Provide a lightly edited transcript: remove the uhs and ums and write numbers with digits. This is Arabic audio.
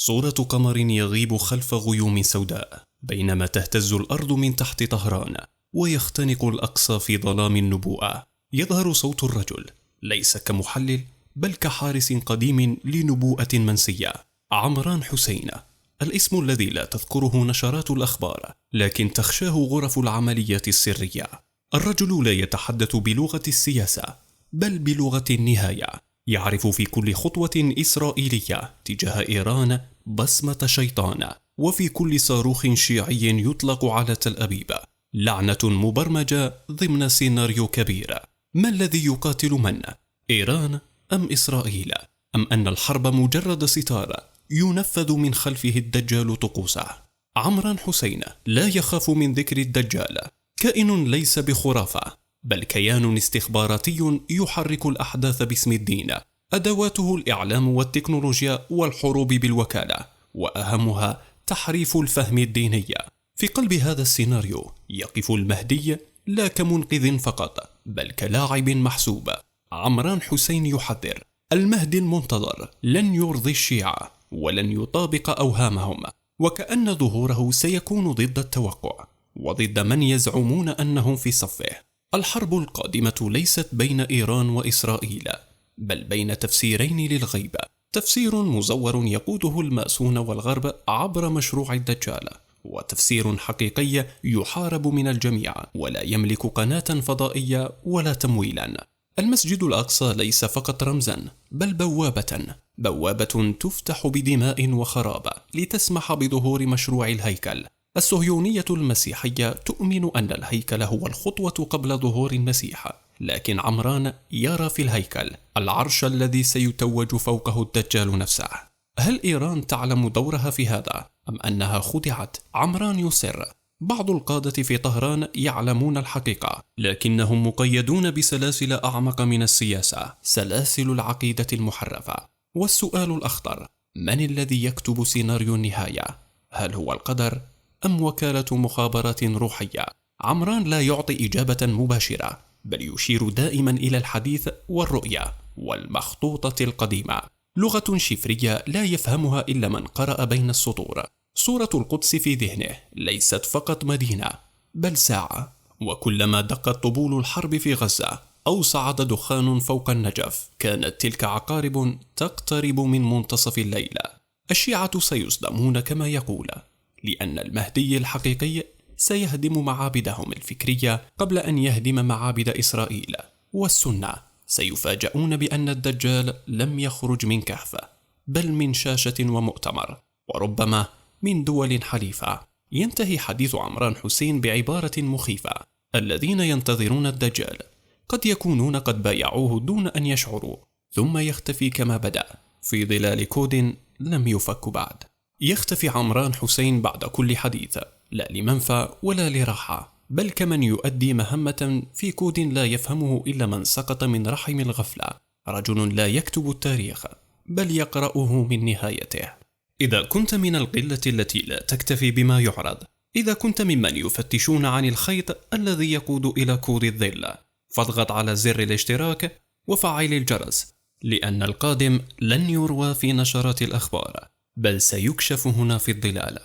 صورة قمر يغيب خلف غيوم سوداء بينما تهتز الأرض من تحت طهران ويختنق الأقصى في ظلام النبوءة. يظهر صوت الرجل ليس كمحلل بل كحارس قديم لنبوءة منسية. عمران حسين، الاسم الذي لا تذكره نشرات الأخبار لكن تخشاه غرف العمليات السرية. الرجل لا يتحدث بلغة السياسة بل بلغة النهاية. يعرف في كل خطوة إسرائيلية تجاه إيران بصمة شيطان، وفي كل صاروخ شيعي يطلق على تل أبيب لعنة مبرمجة ضمن سيناريو كبير. ما الذي يقاتل من؟ إيران أم إسرائيل؟ أم أن الحرب مجرد ستار ينفذ من خلفه الدجال طقوسه؟ عمران حسين لا يخاف من ذكر الدجال، كائن ليس بخرافة بل كيان استخباراتي يحرك الأحداث باسم الدين. أدواته الإعلام والتكنولوجيا والحروب بالوكالة، وأهمها تحريف الفهم الديني. في قلب هذا السيناريو يقف المهدي لا كمنقذ فقط بل كلاعب محسوب. عمران حسين يحذر: المهدي المنتظر لن يرضي الشيعة ولن يطابق أوهامهم، وكأن ظهوره سيكون ضد التوقع وضد من يزعمون أنهم في صفه. الحرب القادمة ليست بين إيران وإسرائيل بل بين تفسيرين للغيب: تفسير مزور يقوده الماسون والغرب عبر مشروع الدجال، وتفسير حقيقي يحارب من الجميع ولا يملك قناة فضائية ولا تمويلا. المسجد الأقصى ليس فقط رمزا بل بوابة تفتح بدماء وخراب لتسمح بظهور مشروع الهيكل. الصهيونية المسيحية تؤمن أن الهيكل هو الخطوة قبل ظهور المسيح، لكن عمران يرى في الهيكل العرش الذي سيتوج فوقه الدجال نفسه. هل إيران تعلم دورها في هذا أم أنها خدعت؟ عمران يصر: بعض القادة في طهران يعلمون الحقيقة لكنهم مقيدون بسلاسل أعمق من السياسة، سلاسل العقيدة المحرفة. والسؤال الأخطر: من الذي يكتب سيناريو النهاية؟ هل هو القدر أم وكالة مخابرات روحية؟ عمران لا يعطي إجابة مباشرة بل يشير دائما إلى الحديث والرؤية والمخطوطة القديمة، لغة شفرية لا يفهمها إلا من قرأ بين السطور. صورة القدس في ذهنه ليست فقط مدينة بل ساعة، وكلما دقت طبول الحرب في غزة أو صعد دخان فوق النجف كانت تلك عقارب تقترب من منتصف الليل. الشيعة سيصدمون كما يقول، لأن المهدي الحقيقي سيهدم معابدهم الفكرية قبل أن يهدم معابد إسرائيل. والسنة سيفاجؤون بأن الدجال لم يخرج من كهف بل من شاشة ومؤتمر، وربما من دول حليفة. ينتهي حديث عمران حسين بعبارة مخيفة: الذين ينتظرون الدجال قد يكونون قد بايعوه دون أن يشعروا، ثم يختفي كما بدأ في ظلال كود لم يفك بعد. يختفي عمران حسين بعد كل حديث، لا لمنفى ولا لراحة بل كمن يؤدي مهمة في كود لا يفهمه إلا من سقط من رحم الغفلة. رجل لا يكتب التاريخ بل يقرأه من نهايته. إذا كنت من القلة التي لا تكتفي بما يعرض، إذا كنت ممن يفتشون عن الخيط الذي يقود إلى كود الظل، فاضغط على زر الاشتراك وفعل الجرس، لأن القادم لن يروى في نشرات الأخبار بل سيكشف هنا في الظلال.